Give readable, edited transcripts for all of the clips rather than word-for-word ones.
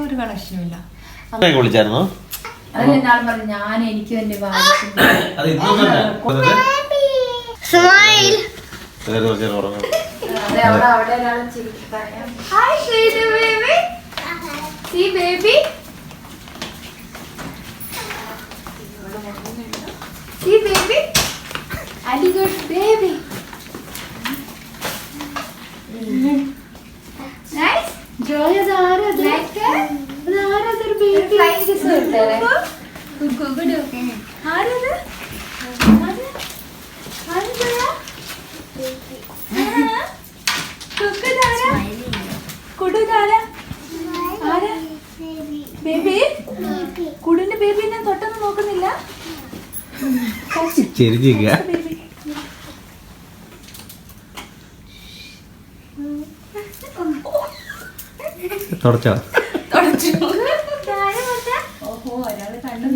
ഒരു കണക്ഷനും ഇല്ല. വിളിച്ചായിരുന്നോ? അത് ഞാൻ പറഞ്ഞു, ഞാൻ എനിക്കും എന്റെ അവിടെ ഒരാൾ കുടിന്റെ ബേബിനെ തൊട്ടൊന്നും നോക്കുന്നില്ല. തുടച്ചോ? ഓഹോ, ഒരാള് കണ്ണും.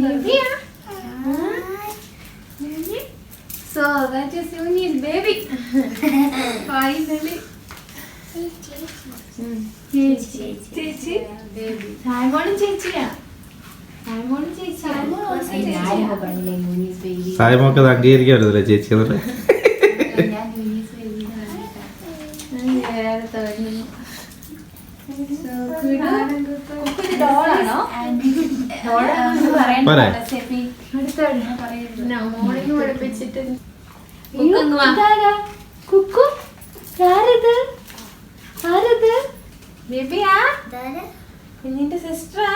So that is Uni's baby. Finally. ചേച്ചി സായ്മോളും ചേച്ചിയാ. സായ്മോക്ക് അംഗീകരിക്കാൻ പറ്റത്തില്ല ചേച്ചി എന്നല്ലേ. കുഞ്ഞിന്റെ സിസ്റ്ററാ.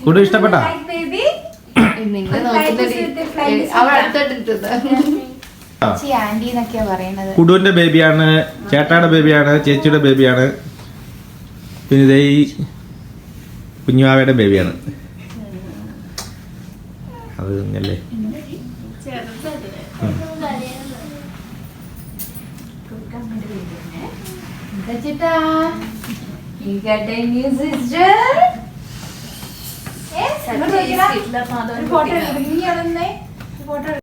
കുടു ഇഷ്ടപ്പെട്ടാ? കുടുവിന്റെ ബേബിയാണ്, ചേട്ടായുടെ ബേബിയാണ്, ചേച്ചിയുടെ ബേബിയാണ്, പിന്നെ ഈ കുഞ്ഞുവാവയുടെ ബേബിയാണ്. അത് തന്നെയല്ലേ. You got a new sister? Yes. Photo.